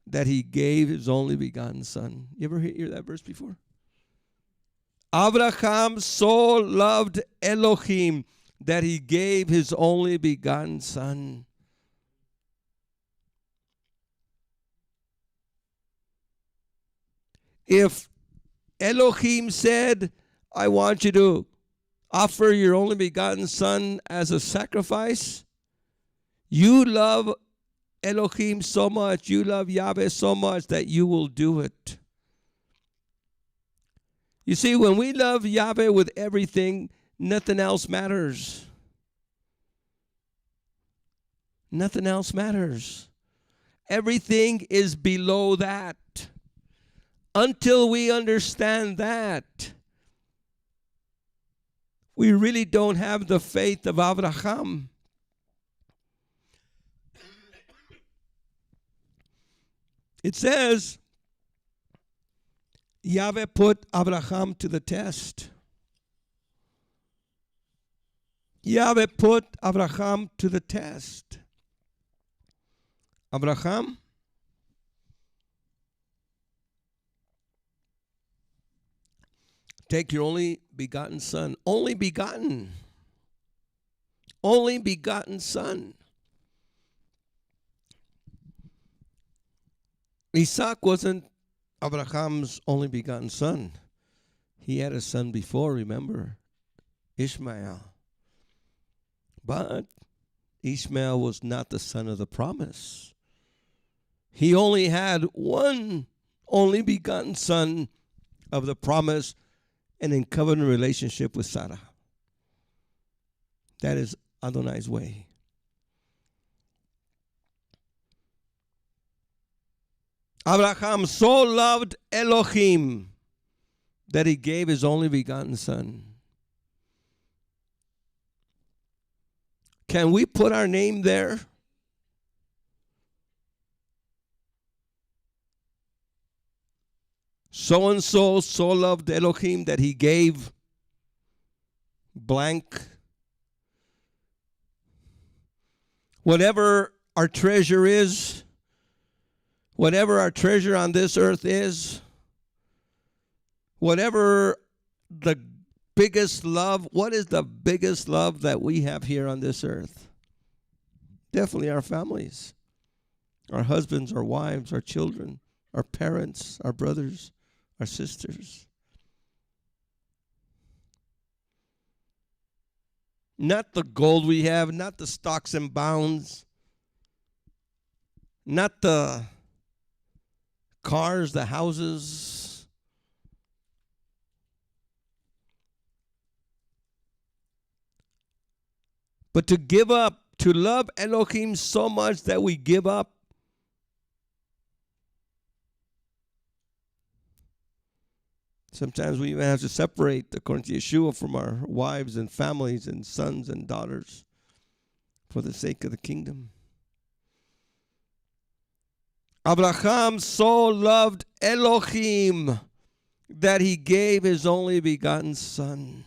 S2: that he gave his only begotten son. You ever hear that verse before? Abraham so loved Elohim that he gave his only begotten son. If Elohim said, I want you to offer your only begotten son as a sacrifice, you love Elohim so much, you love Yahweh so much that you will do it. You see, when we love Yahweh with everything, nothing else matters. Nothing else matters. Everything is below that. Until we understand that, we really don't have the faith of Abraham. It says, Yahweh put Abraham to the test. Yahweh put Abraham to the test. Abraham take your only begotten son, only begotten son. Isaac wasn't Abraham's only begotten son. He had a son before, remember, Ishmael. But Ishmael was not the son of the promise. He only had one only begotten son of the promise and in covenant relationship with Sarah. That is Adonai's way. Abraham so loved Elohim that he gave his only begotten son. Can we put our name there? So-and-so so loved Elohim that he gave blank. Whatever our treasure is, whatever our treasure on this earth is, whatever the biggest love, what is the biggest love that we have here on this earth? Definitely our families, our husbands, our wives, our children, our parents, our brothers, our sisters. Not the gold we have, not the stocks and bonds, not the cars, the houses. But to give up, to love Elohim so much that we give up. Sometimes we even have to separate, according to Yeshua, from our wives and families and sons and daughters for the sake of the kingdom. Abraham so loved Elohim that he gave his only begotten son.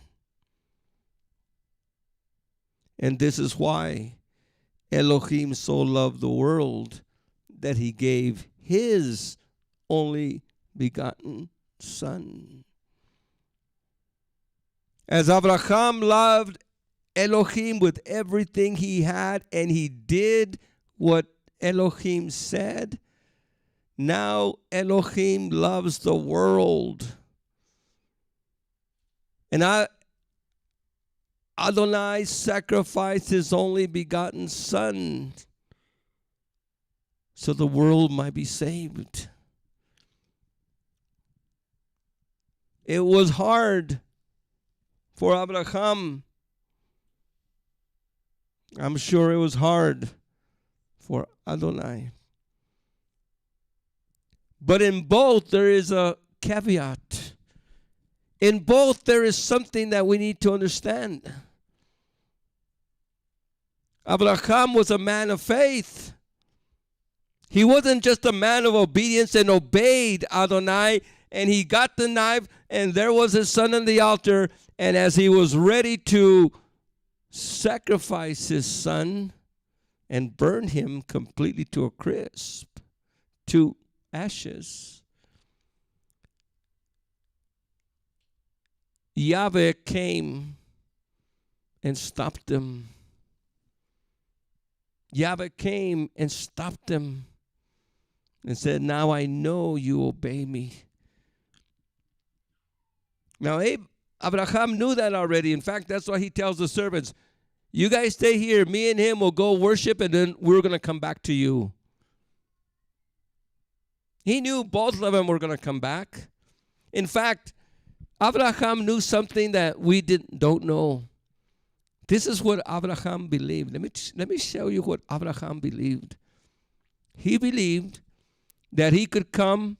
S2: And this is why Elohim so loved the world that he gave his only begotten son. As Abraham loved Elohim with everything he had, and he did what Elohim said, now Elohim loves the world. And Adonai sacrificed his only begotten son so the world might be saved. It was hard for Abraham. I'm sure it was hard for Adonai. But in both there is a caveat. In both there is something that we need to understand. Abraham was a man of faith. He wasn't just a man of obedience and obeyed Adonai, and he got the knife, and there was his son on the altar, and as he was ready to sacrifice his son and burn him completely to a crisp, to ashes, Yahweh came and stopped him. Yahweh came and stopped him and said, now I know you obey me. Now, Abraham knew that already. In fact, that's why he tells the servants, you guys stay here. Me and him will go worship, and then we're going to come back to you. He knew both of them were going to come back. In fact, Abraham knew something that we don't know. This is what Abraham believed. Let me show you what Abraham believed. He believed that he could come,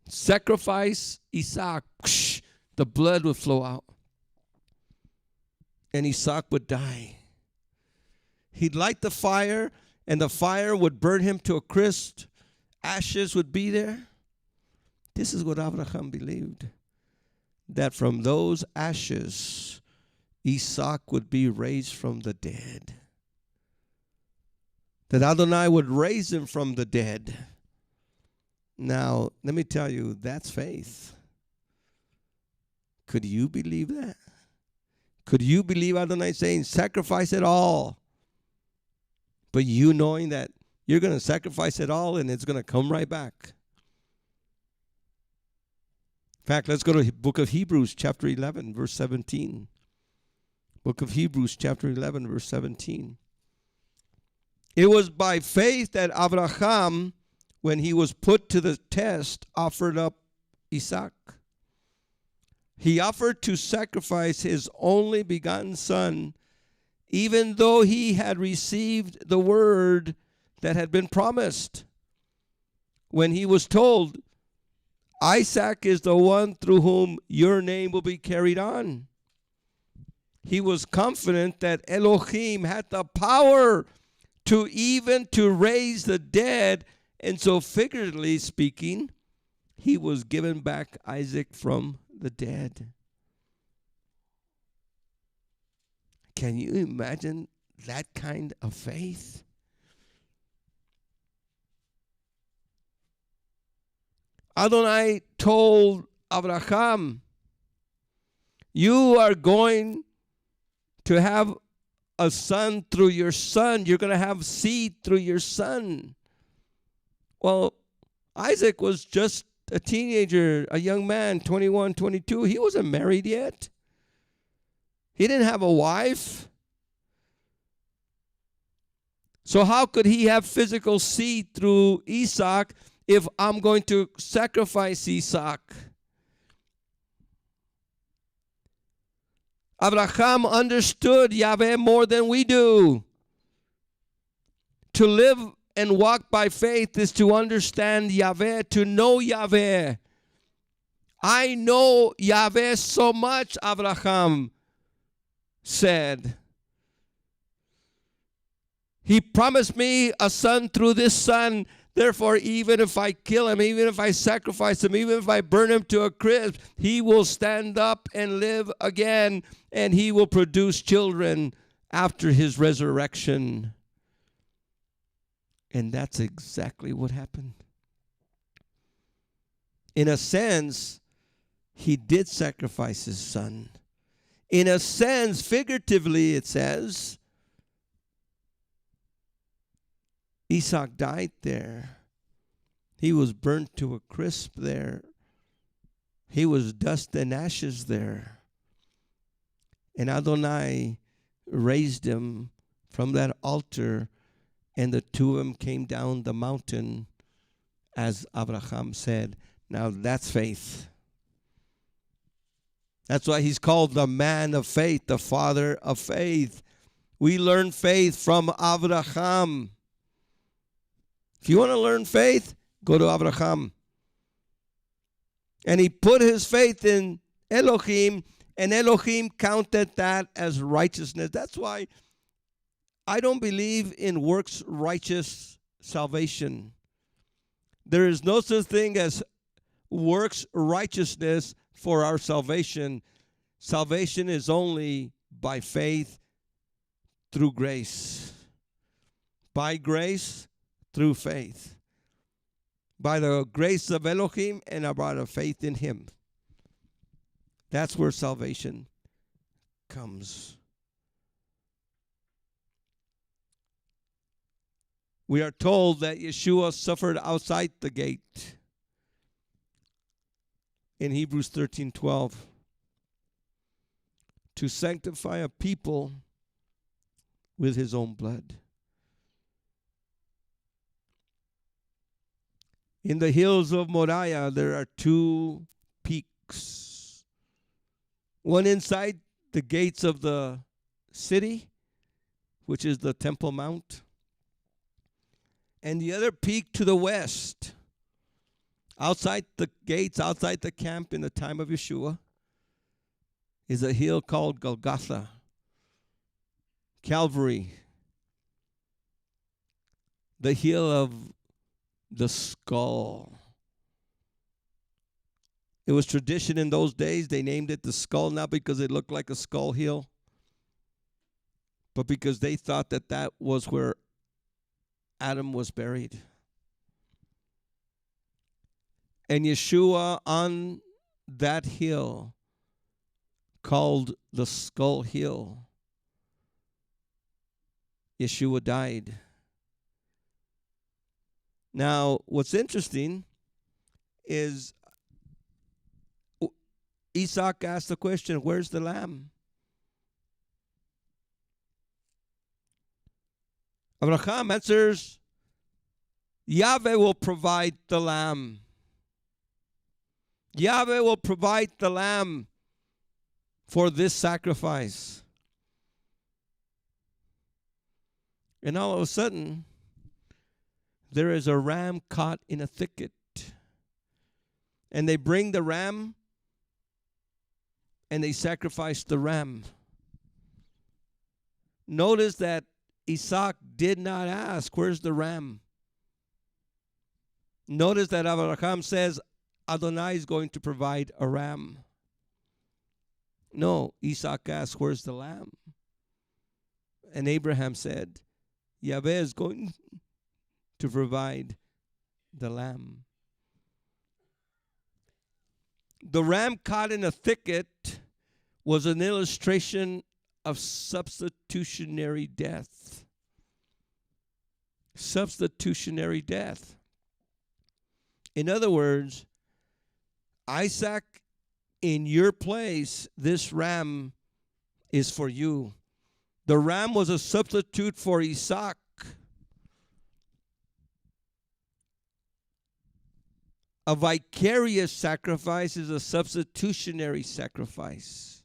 S2: sacrifice Isaac, the blood would flow out, and Isaac would die. He'd light the fire, and the fire would burn him to a crisp. Ashes would be there. This is what Abraham believed, that from those ashes, Isaac would be raised from the dead. that Adonai would raise him from the dead. Now, let me tell you, that's faith. Could you believe that? Could you believe Adonai saying, sacrifice it all? But you knowing that you're going to sacrifice it all and it's going to come right back. In fact, let's go to the book of Hebrews, chapter 11, verse 17. Book of Hebrews, chapter 11, verse 17. It was by faith that Abraham, when he was put to the test, offered up Isaac. He offered to sacrifice his only begotten son, even though he had received the word that had been promised. When he was told, Isaac is the one through whom your name will be carried on, he was confident that Elohim had the power to raise the dead, and so figuratively speaking, he was given back Isaac from the dead. Can you imagine that kind of faith? Adonai told Abraham, you are going to have a son through your son. You're going to have seed through your son. Well, Isaac was just a teenager, a young man, 21, 22. He wasn't married yet. He didn't have a wife. So how could he have physical seed through Isaac if I'm going to sacrifice Isaac? Abraham understood Yahweh more than we do. To live and walk by faith is to understand Yahweh, to know Yahweh. I know Yahweh so much, Abraham said. He promised me a son through this son. Therefore, even if I kill him, even if I sacrifice him, even if I burn him to a crisp, he will stand up and live again, and he will produce children after his resurrection. And that's exactly what happened. In a sense, he did sacrifice his son. In a sense, figuratively, it says, Isaac died there. He was burnt to a crisp there. He was dust and ashes there. And Adonai raised him from that altar, and the two of them came down the mountain, as Abraham said. Now that's faith. That's why he's called the man of faith, the father of faith. We learn faith from Abraham. If you want to learn faith, go to Abraham. And he put his faith in Elohim, and Elohim counted that as righteousness. That's why I don't believe in works righteous salvation. There is no such thing as works righteousness for our salvation. Salvation is only by faith through grace. By grace through faith. By the grace of Elohim and by the faith in him. That's where salvation comes. We are told that Yeshua suffered outside the gate in Hebrews 13:12 to sanctify a people with his own blood. In the hills of Moriah, there are two peaks. One inside the gates of the city, which is the Temple Mount, and the other peak to the west, outside the gates, outside the camp in the time of Yeshua, is a hill called Golgotha, Calvary, the hill of the skull. It was tradition in those days. They named it the skull, not because it looked like a skull hill, but because they thought that that was where Adam was buried. And Yeshua on that hill called the Skull Hill, Yeshua died. Now, what's interesting is Isaac asked the question, where's the lamb? Abraham answers, Yahweh will provide the lamb. Yahweh will provide the lamb for this sacrifice. And all of a sudden, there is a ram caught in a thicket. And they bring the ram and they sacrifice the ram. Notice that Isaac did not ask, where's the ram? Notice that Abraham says, Adonai is going to provide a ram. No, Isaac asked, where's the lamb? And Abraham said, Yahweh is going to provide the lamb. The ram caught in a thicket was an illustration of substitutionary death. Substitutionary death. In other words, Isaac, in your place, this ram is for you. The ram was a substitute for Isaac. A vicarious sacrifice is a substitutionary sacrifice.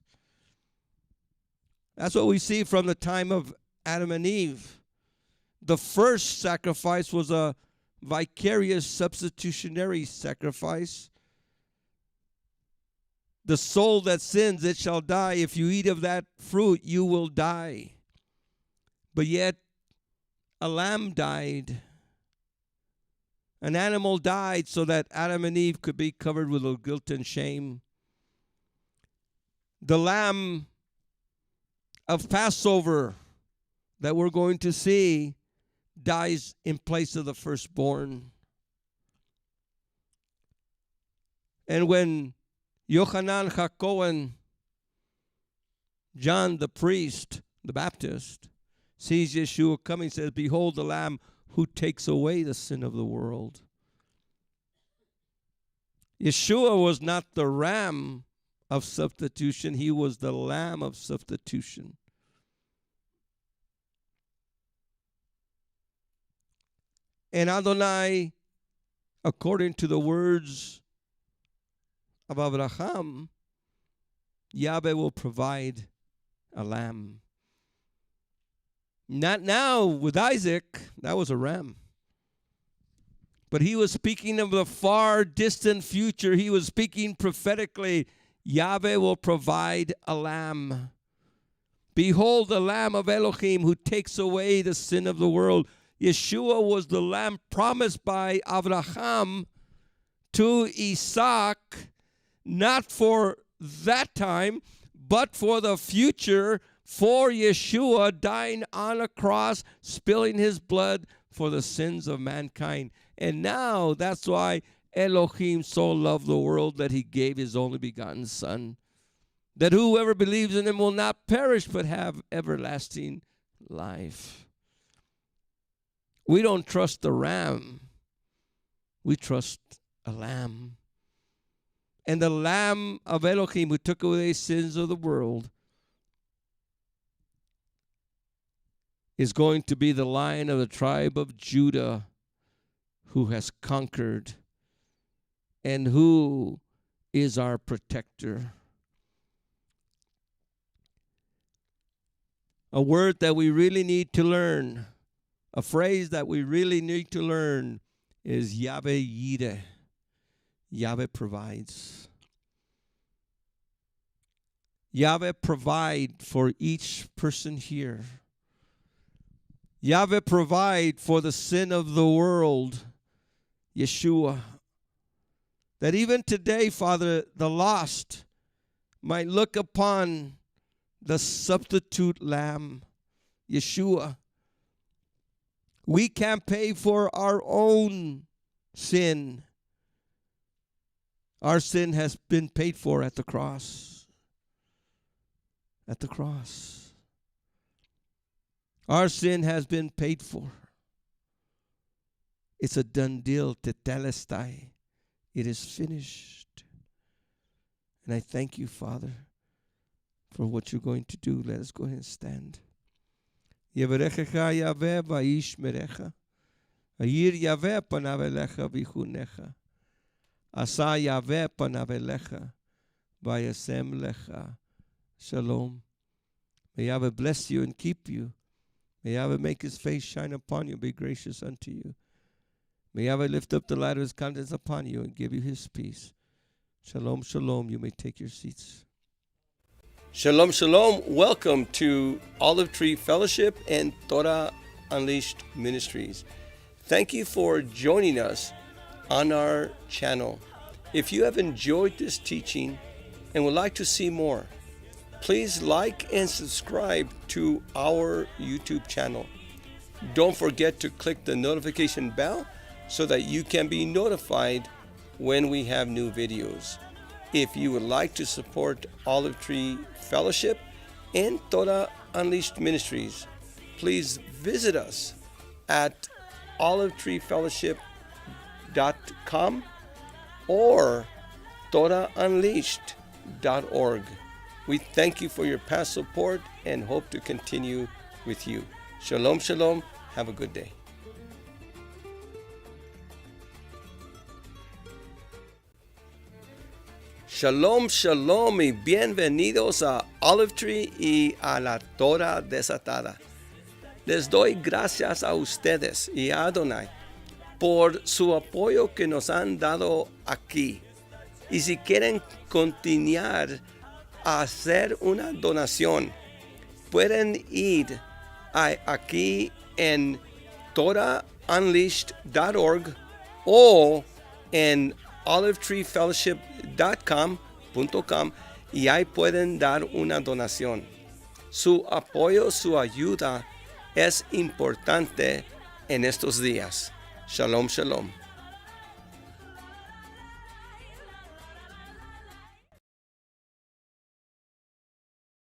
S2: That's what we see from the time of Adam and Eve. The first sacrifice was a vicarious substitutionary sacrifice. The soul that sins, it shall die. If you eat of that fruit, you will die. But yet, a lamb died. An animal died so that Adam and Eve could be covered with guilt and shame. The lamb of Passover that we're going to see dies in place of the firstborn. And when Yochanan HaKohen, John the priest, the Baptist, sees Yeshua coming, says, behold the Lamb who takes away the sin of the world. Yeshua was not the ram of substitution. He was the Lamb of substitution. And Adonai, according to the words of Abraham, Yahweh will provide a lamb. Not now with Isaac, that was a ram. But he was speaking of the far distant future. He was speaking prophetically. Yahweh will provide a lamb. Behold the Lamb of Elohim who takes away the sin of the world. Yeshua was the lamb promised by Abraham to Isaac, not for that time, but for the future, for Yeshua dying on a cross, spilling his blood for the sins of mankind. And now that's why Elohim so loved the world that he gave his only begotten Son, that whoever believes in him will not perish but have everlasting life. We don't trust the ram. We trust a lamb. And the Lamb of Elohim who took away the sins of the world is going to be the Lion of the tribe of Judah who has conquered and who is our protector. A word that we really need to learn, a phrase that we really need to learn is Yahweh Yireh. Yahweh provides. Yahweh provide for each person here. Yahweh provide for the sin of the world, Yeshua. That even today, Father, the lost might look upon the substitute lamb, Yeshua, We can't pay for our own sin. Our sin has been paid for at the cross. At the cross. Our sin has been paid for. It's a done deal. Tetelestai. It is finished. And I thank you, Father, for what you're going to do. Let us go ahead and stand. Yevarechecha Yahweh vayishmerecha. Ayir Yahweh panav elecha vichunecha. Asa Yahweh panav elecha vayasem lecha. Shalom. May Yahweh bless you and keep you. May Yahweh make his face shine upon you, be gracious unto you. May Yahweh lift up the light of his countenance upon you and give you his peace. Shalom, shalom. You may take your seats. Shalom, shalom. Welcome to Olive Tree Fellowship and Torah Unleashed Ministries. Thank you for joining us on our channel. If you have enjoyed this teaching and would like to see more, please like and subscribe to our YouTube channel. Don't forget to click the notification bell so that you can be notified when we have new videos. If you would like to support Olive Tree Fellowship and Torah Unleashed Ministries, please visit us at olivetreefellowship.com or TorahUnleashed.org. We thank you for your past support and hope to continue with you. Shalom, shalom. Have a good day. Shalom, shalom y bienvenidos a Olive Tree y a la Torah desatada. Les doy gracias a ustedes y a Adonai por su apoyo que nos han dado aquí. Y si quieren continuar a hacer una donación, pueden ir aquí en TorahUnleashed.org o en olivetreefellowship.com y ahí pueden dar una donación. Su apoyo, su ayuda es importante en estos días. Shalom, shalom.